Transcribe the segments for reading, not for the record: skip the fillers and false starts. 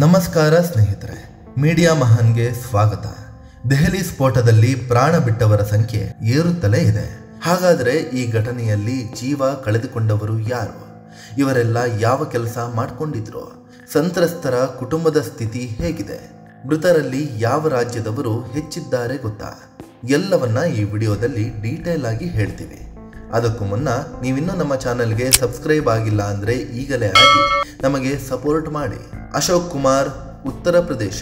ನಮಸ್ಕಾರ ಸ್ನೇಹಿತರೆ, ಮೀಡಿಯಾ ಮಹಾನ್ಗೆ ಸ್ವಾಗತ. ದೆಹಲಿ ಸ್ಫೋಟದಲ್ಲಿ ಪ್ರಾಣ ಬಿಟ್ಟವರ ಸಂಖ್ಯೆ ಏರುತ್ತಲೇ ಇದೆ. ಹಾಗಾದರೆ ಈ ಘಟನೆಯಲ್ಲಿ ಜೀವ ಕಳೆದುಕೊಂಡವರು ಯಾರು? ಇವರೆಲ್ಲ ಯಾವ ಕೆಲಸ ಮಾಡಿಕೊಂಡಿದ್ರು? ಸಂತ್ರಸ್ತರ ಕುಟುಂಬದ ಸ್ಥಿತಿ ಹೇಗಿದೆ? ಮೃತರಲ್ಲಿ ಯಾವ ರಾಜ್ಯದವರು ಹೆಚ್ಚಿದ್ದಾರೆ ಗೊತ್ತಾ? ಎಲ್ಲವನ್ನ ಈ ವಿಡಿಯೋದಲ್ಲಿ ಡೀಟೇಲ್ ಆಗಿ ಹೇಳ್ತೀವಿ. ಅದಕ್ಕೂ ಮುನ್ನ ನೀವಿನ್ನೂ ನಮ್ಮ ಚಾನಲ್ಗೆ ಸಬ್ಸ್ಕ್ರೈಬ್ ಆಗಿಲ್ಲ ಅಂದರೆ ಈಗಲೇ ಆಗಿ ನಮಗೆ ಸಪೋರ್ಟ್ ಮಾಡಿ. ಅಶೋಕ್ ಕುಮಾರ್, ಉತ್ತರ ಪ್ರದೇಶ.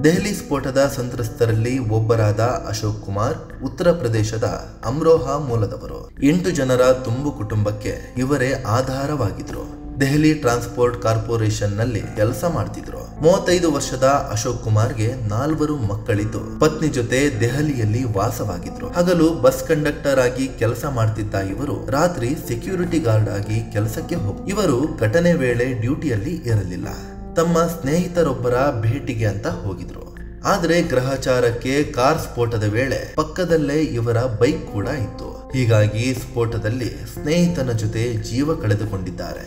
ದೆಹಲಿ ಸ್ಫೋಟದ ಸಂತ್ರಸ್ತರಲ್ಲಿ ಒಬ್ಬರಾದ ಅಶೋಕ್ ಕುಮಾರ್ ಉತ್ತರ ಪ್ರದೇಶದ ಅಮ್ರೋಹಾ ಮೂಲದವರು. 8 ಜನರ ತುಂಬು ಕುಟುಂಬಕ್ಕೆ ಇವರೇ ಆಧಾರವಾಗಿದ್ರು. ದೆಹಲಿ ಟ್ರಾನ್ಸ್ಪೋರ್ಟ್ ಕಾರ್ಪೊರೇಷನ್ ನಲ್ಲಿ ಕೆಲಸ ಮಾಡ್ತಿದ್ರು. 35 ವರ್ಷದ ಅಶೋಕ್ ಕುಮಾರ್ಗೆ 4 ಮಕ್ಕಳಿದ್ದು ಪತ್ನಿ ಜೊತೆ ದೆಹಲಿಯಲ್ಲಿ ವಾಸವಾಗಿದ್ರು. ಹಗಲು ಬಸ್ ಕಂಡಕ್ಟರ್ ಆಗಿ ಕೆಲಸ ಮಾಡ್ತಿದ್ದ ಇವರು ರಾತ್ರಿ ಸೆಕ್ಯೂರಿಟಿ ಗಾರ್ಡ್ ಆಗಿ ಕೆಲಸಕ್ಕೆ ಇವರು ಘಟನೆ ವೇಳೆ ಡ್ಯೂಟಿಯಲ್ಲಿ ಇರಲಿಲ್ಲ. ತಮ್ಮ ಸ್ನೇಹಿತರೊಬ್ಬರ ಭೇಟಿಗೆ ಅಂತ ಹೋಗಿದ್ರು. ಆದ್ರೆ ಗ್ರಹಚಾರಕ್ಕೆ ಕಾರ್ ಸ್ಫೋಟದ ವೇಳೆ ಪಕ್ಕದಲ್ಲೇ ಇವರ ಬೈಕ್ ಕೂಡ ಇತ್ತು. ಹೀಗಾಗಿ ಸ್ಫೋಟದಲ್ಲಿ ಸ್ನೇಹಿತನ ಜೊತೆ ಜೀವ ಕಳೆದುಕೊಂಡಿದ್ದಾರೆ.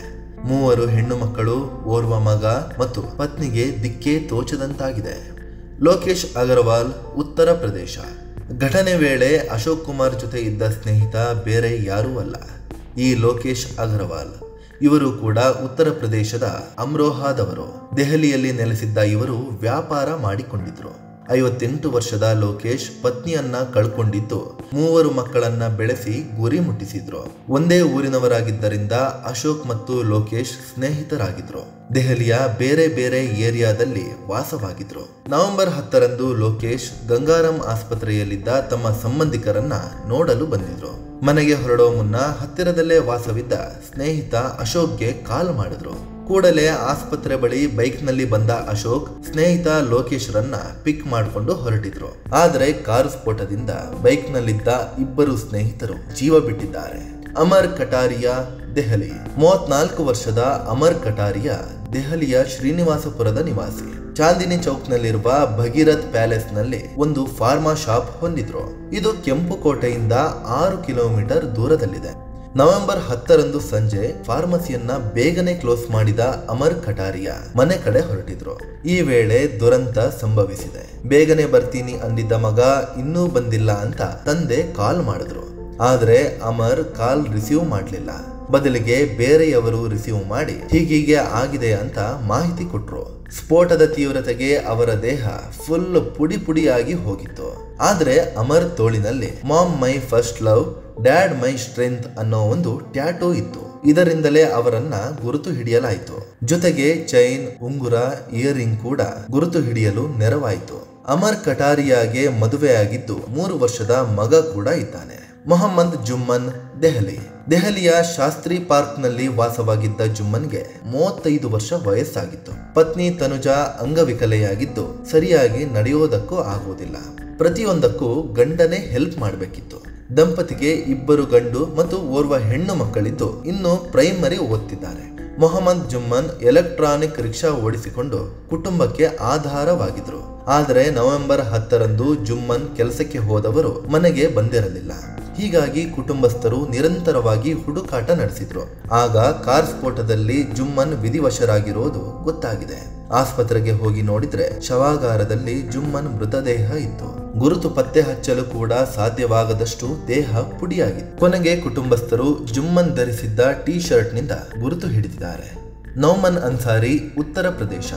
3 ಹೆಣ್ಣು ಮಕ್ಕಳು, ಓರ್ವ ಮಗ ಮತ್ತು ಪತ್ನಿಗೆ ದಿಕ್ಕೇ ತೋಚದಂತಾಗಿದೆ. ಲೋಕೇಶ್ ಅಗರ್ವಾಲ್, ಉತ್ತರ ಪ್ರದೇಶ. ಘಟನೆ ವೇಳೆ ಅಶೋಕ್ ಕುಮಾರ್ ಜೊತೆ ಇದ್ದ ಸ್ನೇಹಿತ ಬೇರೆ ಯಾರೂ ಅಲ್ಲ, ಈ ಲೋಕೇಶ್ ಅಗರ್ವಾಲ್. ಇವರು ಕೂಡ ಉತ್ತರ ಪ್ರದೇಶದ ಅಮ್ರೋಹಾದವರು. ದೆಹಲಿಯಲ್ಲಿ ನೆಲೆಸಿದ್ದ ಇವರು ವ್ಯಾಪಾರ ಮಾಡಿಕೊಂಡಿದ್ರು. 58 ವರ್ಷದ ಲೋಕೇಶ್ ಪತ್ನಿಯನ್ನ ಕಳ್ಕೊಂಡಿದ್ದು 3 ಮಕ್ಕಳನ್ನ ಬೆಳೆಸಿ ಗುರಿ ಮುಟ್ಟಿಸಿದ್ರು. ಒಂದೇ ಊರಿನವರಾಗಿದ್ದರಿಂದ ಅಶೋಕ್ ಮತ್ತು ಲೋಕೇಶ್ ಸ್ನೇಹಿತರಾಗಿದ್ರು. ದೆಹಲಿಯ ಬೇರೆ ಬೇರೆ ಏರಿಯಾದಲ್ಲಿ ವಾಸವಾಗಿದ್ರು. ನವೆಂಬರ್ 10ರಂದು ಲೋಕೇಶ್ ಗಂಗಾರಾಮ್ ಆಸ್ಪತ್ರೆಯಲ್ಲಿದ್ದ ತಮ್ಮ ಸಂಬಂಧಿಕರನ್ನ ನೋಡಲು ಬಂದಿದ್ರು. ಮನೆಗೆ ಹೊರಡೋ ಮುನ್ನ ಹತ್ತಿರದಲ್ಲೇ ವಾಸವಿದ್ದ ಸ್ನೇಹಿತ ಅಶೋಕ್ಗೆ ಕಾಲ್ ಮಾಡಿದ್ರು. ಕೂಡಲೇ ಆಸ್ಪತ್ರೆ ಬಳಿ ಬೈಕ್ ನಲ್ಲಿ ಬಂದ ಅಶೋಕ್ ಸ್ನೇಹಿತ ಲೋಕೇಶ್ ರನ್ನ ಪಿಕ್ ಮಾಡಿಕೊಂಡು ಹೊರಟಿದ್ರು. ಆದ್ರೆ ಕಾರು ಸ್ಫೋಟದಿಂದ ಬೈಕ್ ನಲ್ಲಿದ್ದ 2 ಸ್ನೇಹಿತರು ಜೀವ ಬಿಟ್ಟಿದ್ದಾರೆ. ಅಮರ್ ಕಟಾರಿಯಾ, ದೆಹಲಿ. 34 ವರ್ಷದ ಅಮರ್ ಕಟಾರಿಯಾ ದೆಹಲಿಯ ಶ್ರೀನಿವಾಸಪುರದ ನಿವಾಸಿ. ಚಾಂದಿನಿ ಚೌಕ್ ನಲ್ಲಿರುವ ಭಗೀರಥ್ ಪ್ಯಾಲೇಸ್ ನಲ್ಲಿ ಒಂದು ಫಾರ್ಮಾ ಶಾಪ್ ಹೊಂದಿದ್ರು. ಇದು ಕೆಂಪುಕೋಟೆಯಿಂದ 6 ಕಿಲೋಮೀಟರ್ ದೂರದಲ್ಲಿದೆ. ನವೆಂಬರ್ 10ರಂದು ಸಂಜೆ ಫಾರ್ಮಸಿಯನ್ನ ಬೇಗನೆ ಕ್ಲೋಸ್ ಮಾಡಿದ ಅಮರ್ ಕಟಾರಿಯಾ ಮನೆ ಕಡೆ ಹೊರಟಿದ್ರು. ಈ ವೇಳೆ ದುರಂತ ಸಂಭವಿಸಿದೆ. ಬೇಗನೆ ಬರ್ತೀನಿ ಅಂದಿದ್ದ ಮಗ ಇನ್ನೂ ಬಂದಿಲ್ಲ ಅಂತ ತಂದೆ ಕಾಲ್ ಮಾಡಿದ್ರು. ಆದ್ರೆ ಅಮರ್ ಕಾಲ್ ರಿಸೀವ್ ಮಾಡ್ಲಿಲ್ಲ. ಬದಲಿಗೆ ಬೇರೆಯವರು ರಿಸೀವ್ ಮಾಡಿ ಹೀಗೀಗೆ ಆಗಿದೆ ಅಂತ ಮಾಹಿತಿ ಕೊಟ್ರು. ಸ್ಫೋಟದ ತೀವ್ರತೆಗೆ ಅವರ ದೇಹ ಫುಲ್ ಪುಡಿ ಪುಡಿಯಾಗಿ ಹೋಗಿತ್ತು. ಆದ್ರೆ ಅಮರ್ ತೋಳಿನಲ್ಲಿ mom my first love, dad my strength ಅನ್ನೋ ಒಂದು ಟ್ಯಾಟೂ ಇತ್ತು. ಇದರಿಂದಲೇ ಅವರನ್ನ ಗುರುತು ಹಿಡಿಯಲಾಯಿತು. ಜೊತೆಗೆ ಚೈನ್, ಉಂಗುರ, ಇಯರಿಂಗ್ ಕೂಡ ಗುರುತು ಹಿಡಿಯಲು ನೆರವಾಯಿತು. ಅಮರ್ ಕಟಾರಿಯಾಗೆ ಮದುವೆಯಾಗಿದ್ದು 3 ವರ್ಷದ ಮಗ ಕೂಡ ಇದ್ದಾನೆ. ಮೊಹಮ್ಮದ್ ಜುಮ್ಮನ್, ದೆಹಲಿ. ದೆಹಲಿಯ ಶಾಸ್ತ್ರಿ ಪಾರ್ಕ್ ನಲ್ಲಿ ವಾಸವಾಗಿದ್ದ ಜುಮ್ಮನ್ಗೆ 35 ವರ್ಷ ವಯಸ್ಸಾಗಿತ್ತು. ಪತ್ನಿ ತನುಜಾ ಅಂಗವಿಕಲೆಯಾಗಿದ್ದು ಸರಿಯಾಗಿ ನಡೆಯೋದಕ್ಕೂ ಆಗುವುದಿಲ್ಲ. ಪ್ರತಿಯೊಂದಕ್ಕೂ ಗಂಡನೇ ಹೆಲ್ಪ್ ಮಾಡಬೇಕಿತ್ತು. ದಂಪತಿಗೆ 2 ಗಂಡು ಮತ್ತು ಓರ್ವ ಹೆಣ್ಣು ಮಕ್ಕಳಿದ್ದು ಇನ್ನು ಪ್ರೈಮರಿ ಓದ್ತಿದ್ದಾರೆ. ಮೊಹಮ್ಮದ್ ಜುಮ್ಮನ್ ಎಲೆಕ್ಟ್ರಾನಿಕ್ ರಿಕ್ಷಾ ಓಡಿಸಿಕೊಂಡು ಕುಟುಂಬಕ್ಕೆ ಆಧಾರವಾಗಿದ್ರು. ಆದರೆ ನವೆಂಬರ್ 10ರಂದು ಜುಮ್ಮನ್ ಕೆಲಸಕ್ಕೆ ಹೋದವರು ಮನೆಗೆ ಬಂದಿರಲಿಲ್ಲ. ಹೀಗಾಗಿ ಕುಟುಂಬಸ್ಥರು ನಿರಂತರವಾಗಿ ಹುಡುಕಾಟ ನಡೆಸಿದ್ರು. ಆಗ ಕಾರ್ ಸ್ಫೋಟದಲ್ಲಿ ಜುಮ್ಮನ್ ವಿಧಿವಶರಾಗಿರೋದು ಗೊತ್ತಾಗಿದೆ. ಆಸ್ಪತ್ರೆಗೆ ಹೋಗಿ ನೋಡಿದ್ರೆ ಶವಾಗಾರದಲ್ಲಿ ಜುಮ್ಮನ್ ಮೃತದೇಹ ಇತ್ತು. ಗುರುತು ಪತ್ತೆ ಹಚ್ಚಲು ಕೂಡ ಸಾಧ್ಯವಾಗದಷ್ಟು ದೇಹ ಪುಡಿಯಾಗಿತ್ತು. ಕೊನೆಗೆ ಕುಟುಂಬಸ್ಥರು ಜುಮ್ಮನ್ ಧರಿಸಿದ್ದ ಟೀ ಶರ್ಟ್ ನಿಂದ ಗುರುತು ಹಿಡಿದಿದ್ದಾರೆ. ನೌಮನ್ ಅನ್ಸಾರಿ, ಉತ್ತರ ಪ್ರದೇಶ.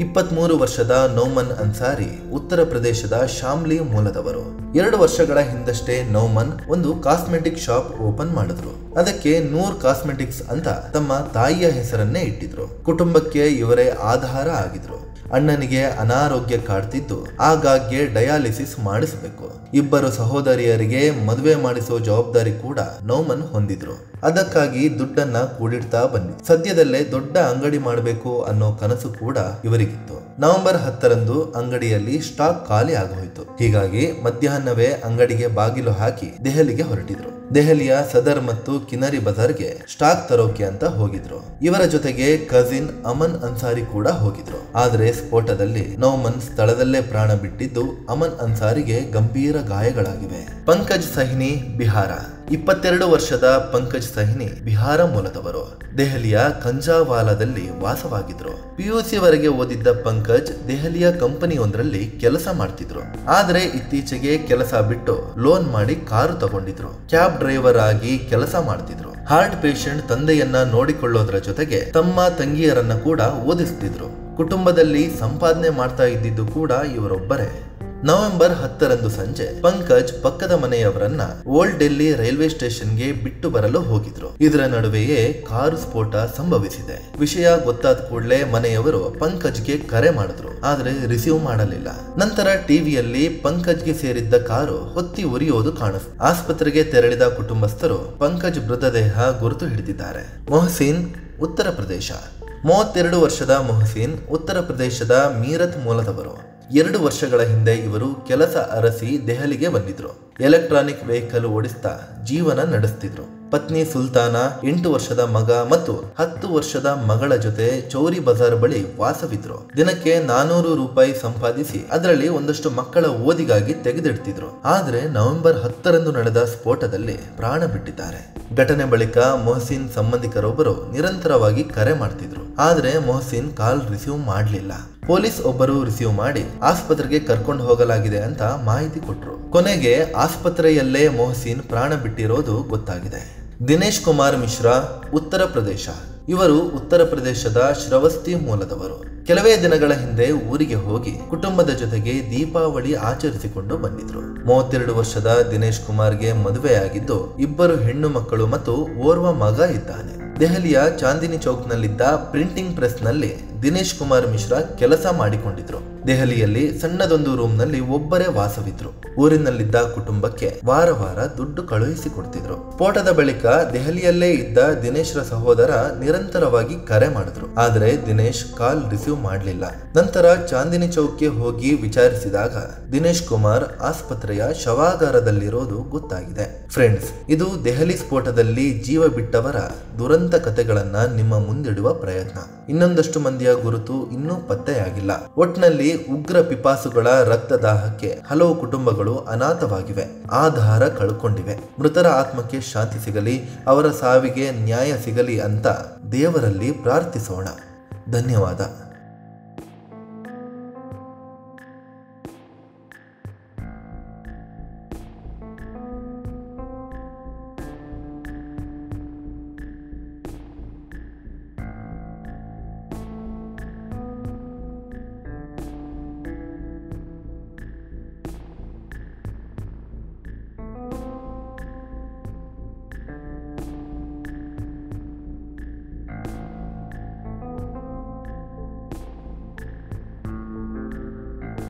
23 ವರ್ಷದ ನೌಮನ್ ಅನ್ಸಾರಿ ಉತ್ತರ ಪ್ರದೇಶದ ಶಾಮ್ಲಿ ಮೂಲದವರು. 2 ವರ್ಷಗಳ ಹಿಂದಷ್ಟೇ ನೌಮನ್ ಒಂದು ಕಾಸ್ಮೆಟಿಕ್ ಶಾಪ್ ಓಪನ್ ಮಾಡಿದ್ರು. ಅದಕ್ಕೆ ನೂರ್ ಕಾಸ್ಮೆಟಿಕ್ಸ್ ಅಂತ ತಮ್ಮ ತಾಯಿಯ ಹೆಸರನ್ನೇ ಇಟ್ಟಿದ್ರು. ಕುಟುಂಬಕ್ಕೆ ಇವರೇ ಆಧಾರ ಆಗಿದ್ರು. ಅಣ್ಣನಿಗೆ ಅನಾರೋಗ್ಯ ಕಾಡ್ತಿದ್ದು ಆಗಾಗ್ಗೆ ಡಯಾಲಿಸಿಸ್ ಮಾಡಿಸಬೇಕು. 2 ಸಹೋದರಿಯರಿಗೆ ಮದುವೆ ಮಾಡಿಸೋ ಜವಾಬ್ದಾರಿ ಕೂಡ ನೌಮನ್ ಹೊಂದಿದ್ರು. ಅದಕ್ಕಾಗಿ ದುಡ್ಡನ್ನ ಕೂಡಿಡ್ತಾ ಬಂದಿದ್ರು. ಸದ್ಯದಲ್ಲೇ ದೊಡ್ಡ ಅಂಗಡಿ ಮಾಡಬೇಕು ಅನ್ನೋ ಕನಸು ಕೂಡ ಇವರಿಗಿತ್ತು. ನವೆಂಬರ್ 10ರಂದು ಅಂಗಡಿಯಲ್ಲಿ ಸ್ಟಾಕ್ ಖಾಲಿ ಆಗೋಯ್ತು. ಹೀಗಾಗಿ ಮಧ್ಯಾಹ್ನವೇ ಅಂಗಡಿಗೆ ಬಾಗಿಲು ಹಾಕಿ ದೆಹಲಿಗೆ ಹೊರಟಿದ್ರು. ದೆಹಲಿಯ ಸದರ್ ಮತ್ತು ಕಿನರಿ ಬಜಾರ್ಗೆ ಸ್ಟಾಕ್ ತರೋಕೆ ಅಂತ ಹೋಗಿದ್ರು. ಇವರ ಜೊತೆಗೆ ಕಜಿನ್ ಅಮನ್ ಅನ್ಸಾರಿ ಕೂಡ ಹೋಗಿದ್ರು. ಆದ್ರೆ ಸ್ಫೋಟದಲ್ಲಿ ನೌಮನ್ ಸ್ಥಳದಲ್ಲೇ ಪ್ರಾಣ ಬಿಟ್ಟಿದ್ದು ಅಮನ್ ಅನ್ಸಾರಿಗೆ ಗಂಭೀರ ಗಾಯಗಳಾಗಿವೆ. ಪಂಕಜ್ ಸಹಿನಿ, ಬಿಹಾರ. 22 ವರ್ಷದ ಪಂಕಜ್ ಸಹಿನಿ ಬಿಹಾರ ಮೂಲದವರು. ದೆಹಲಿಯ ಕಂಜಾವಾಲಾದಲ್ಲಿ ವಾಸವಾಗಿದ್ರು. PUC ವರೆಗೆ ಓದಿದ್ದ ಪಂಕಜ್ ದೆಹಲಿಯ ಕಂಪನಿಯೊಂದರಲ್ಲಿ ಕೆಲಸ ಮಾಡ್ತಿದ್ರು. ಆದ್ರೆ ಇತ್ತೀಚೆಗೆ ಕೆಲಸ ಬಿಟ್ಟು ಲೋನ್ ಮಾಡಿ ಕಾರು ತಗೊಂಡಿದ್ರು. ಕ್ಯಾಬ್ ಡ್ರೈವರ್ ಆಗಿ ಕೆಲಸ ಮಾಡ್ತಿದ್ರು. ಹಾರ್ಟ್ ಪೇಷಂಟ್ ತಂದೆಯನ್ನ ನೋಡಿಕೊಳ್ಳೋದ್ರ ಜೊತೆಗೆ ತಮ್ಮ ತಂಗಿಯರನ್ನ ಕೂಡ ಓದಿಸ್ತಿದ್ರು. ಕುಟುಂಬದಲ್ಲಿ ಸಂಪಾದನೆ ಮಾಡ್ತಾ ಇದ್ದಿದ್ದು ಕೂಡ ಇವರೊಬ್ಬರೇ. ನವೆಂಬರ್ 10ರಂದು ಸಂಜೆ ಪಂಕಜ್ ಪಕ್ಕದ ಮನೆಯವರನ್ನ ಓಲ್ಡ್ ಡೆಲ್ಲಿ ರೈಲ್ವೆ ಸ್ಟೇಷನ್ಗೆ ಬಿಟ್ಟು ಬರಲು ಹೋಗಿದ್ರು. ಇದರ ನಡುವೆಯೇ ಕಾರು ಸ್ಫೋಟ ಸಂಭವಿಸಿದೆ. ವಿಷಯ ಗೊತ್ತಾದ ಕೂಡಲೇ ಮನೆಯವರು ಪಂಕಜ್ಗೆ ಕರೆ ಮಾಡಿದ್ರು, ಆದ್ರೆ ರಿಸೀವ್ ಮಾಡಲಿಲ್ಲ. ನಂತರ ಟಿವಿಯಲ್ಲಿ ಪಂಕಜ್ಗೆ ಸೇರಿದ್ದ ಕಾರು ಹೊತ್ತಿ ಉರಿಯೋದು ಕಾಣಿಸ್ತು. ಆಸ್ಪತ್ರೆಗೆ ತೆರಳಿದ ಕುಟುಂಬಸ್ಥರು ಪಂಕಜ್ ಮೃತದೇಹ ಗುರುತು ಹಿಡಿದಿದ್ದಾರೆ. ಮೊಹಸಿನ್, ಉತ್ತರ ಪ್ರದೇಶ. 32 ವರ್ಷದ ಮೊಹಸಿನ್ ಉತ್ತರ ಪ್ರದೇಶದ ಮೀರತ್ ಮೂಲದವರು. 2 ವರ್ಷಗಳ ಹಿಂದೆ ಇವರು ಕೆಲಸ ಅರಸಿ ದೆಹಲಿಗೆ ಬಂದಿದ್ರು. ಎಲೆಕ್ಟ್ರಾನಿಕ್ ವೆಹಿಕಲ್ ಓಡಿಸ್ತಾ ಜೀವನ ನಡೆಸ್ತಿದ್ರು. ಪತ್ನಿ ಸುಲ್ತಾನ, 8 ವರ್ಷದ ಮಗ ಮತ್ತು 10 ವರ್ಷದ ಮಗಳ ಜೊತೆ ಚೌರಿ ಬಜಾರ್ ಬಳಿ ವಾಸವಿದ್ರು. ದಿನಕ್ಕೆ 400 ರೂಪಾಯಿ ಸಂಪಾದಿಸಿ ಅದರಲ್ಲಿ ಒಂದಷ್ಟು ಮಕ್ಕಳ ಓದಿಗಾಗಿ ತೆಗೆದಿಡ್ತಿದ್ರು. ಆದ್ರೆ ನವೆಂಬರ್ 10ರಂದು ನಡೆದ ಸ್ಫೋಟದಲ್ಲಿ ಪ್ರಾಣ ಬಿಟ್ಟಿದ್ದಾರೆ. ಘಟನೆ ಬಳಿಕ ಮೊಹಸಿನ್ ಸಂಬಂಧಿಕರೊಬ್ಬರು ನಿರಂತರವಾಗಿ ಕರೆ ಮಾಡ್ತಿದ್ರು. ಆದ್ರೆ ಮೊಹಸಿನ್ ಕಾಲ್ ರಿಸೀವ್ ಮಾಡಲಿಲ್ಲ. ಪೊಲೀಸ್ ಒಬ್ಬರು ರಿಸೀವ್ ಮಾಡಿ ಆಸ್ಪತ್ರೆಗೆ ಕರ್ಕೊಂಡು ಹೋಗಲಾಗಿದೆ ಅಂತ ಮಾಹಿತಿ ಕೊಟ್ರು. ಕೊನೆಗೆ ಆಸ್ಪತ್ರೆಯಲ್ಲೇ ಮೊಹಸಿನ್ ಪ್ರಾಣ ಬಿಟ್ಟಿರೋದು ಗೊತ್ತಾಗಿದೆ. ದಿನೇಶ್ ಕುಮಾರ್ ಮಿಶ್ರಾ, ಉತ್ತರ ಪ್ರದೇಶ. ಇವರು ಉತ್ತರ ಪ್ರದೇಶದ ಶ್ರವಸ್ತಿ ಮೂಲದವರು. ಕೆಲವೇ ದಿನಗಳ ಹಿಂದೆ ಊರಿಗೆ ಹೋಗಿ ಕುಟುಂಬದ ಜೊತೆಗೆ ದೀಪಾವಳಿ ಆಚರಿಸಿಕೊಂಡು ಬಂದಿದ್ರು. 32 ವರ್ಷದ ದಿನೇಶ್ ಕುಮಾರ್ಗೆ ಮದುವೆಯಾಗಿದ್ದು 2 ಹೆಣ್ಣು ಮಕ್ಕಳು ಮತ್ತು ಓರ್ವ ಮಗ ಇದ್ದಾನೆ. ದೆಹಲಿಯ ಚಾಂದಿನಿ ಚೌಕ್ನಲ್ಲಿದ್ದ ಪ್ರಿಂಟಿಂಗ್ ಪ್ರೆಸ್ನಲ್ಲಿ ದಿನೇಶ್ ಕುಮಾರ್ ಮಿಶ್ರಾ ಕೆಲಸ ಮಾಡಿಕೊಂಡಿದ್ರು. ದೆಹಲಿಯಲ್ಲಿ ಸಣ್ಣದೊಂದು ರೂಮ್ನಲ್ಲಿ ಒಬ್ಬರೇ ವಾಸವಿದ್ರು. ಊರಿನಲ್ಲಿದ್ದ ಕುಟುಂಬಕ್ಕೆ ವಾರ ವಾರ ದುಡ್ಡು ಕಳುಹಿಸಿಕೊಡ್ತಿದ್ರು. ಸ್ಫೋಟದ ಬಳಿಕ ದೆಹಲಿಯಲ್ಲೇ ಇದ್ದ ದಿನೇಶ್ರ ಸಹೋದರ ನಿರಂತರವಾಗಿ ಕರೆ ಮಾಡಿದ್ರು. ಆದ್ರೆ ದಿನೇಶ್ ಕಾಲ್ ರಿಸೀವ್ ಮಾಡಲಿಲ್ಲ. ನಂತರ ಚಾಂದಿನಿ ಚೌಕ್ಗೆ ಹೋಗಿ ವಿಚಾರಿಸಿದಾಗ ದಿನೇಶ್ ಕುಮಾರ್ ಆಸ್ಪತ್ರೆಯ ಶವಾಗಾರದಲ್ಲಿರೋದು ಗೊತ್ತಾಗಿದೆ. ಫ್ರೆಂಡ್ಸ್, ಇದು ದೆಹಲಿ ಸ್ಫೋಟದಲ್ಲಿ ಜೀವ ಬಿಟ್ಟವರ ದುರಂತ ಕಥೆಗಳನ್ನ ನಿಮ್ಮ ಮುಂದಿಡುವ ಪ್ರಯತ್ನ. ಇನ್ನೊಂದಷ್ಟು ಮಂದಿಯ ಗುರುತು ಇನ್ನೂ ಪತ್ತೆಯಾಗಿಲ್ಲ. ಒಟ್ನಲ್ಲಿ ಉಗ್ರ ಪಿಪಾಸುಗಳ ರಕ್ತದಾಹಕ್ಕೆ ಹಲವು ಕುಟುಂಬಗಳು ಅನಾಥವಾಗಿವೆ, ಆಧಾರ ಕಳ್ಕೊಂಡಿವೆ. ಮೃತರ ಆತ್ಮಕ್ಕೆ ಶಾಂತಿ ಸಿಗಲಿ, ಅವರ ಸಾವಿಗೆ ನ್ಯಾಯ ಸಿಗಲಿ ಅಂತ ದೇವರಲ್ಲಿ ಪ್ರಾರ್ಥಿಸೋಣ. ಧನ್ಯವಾದ.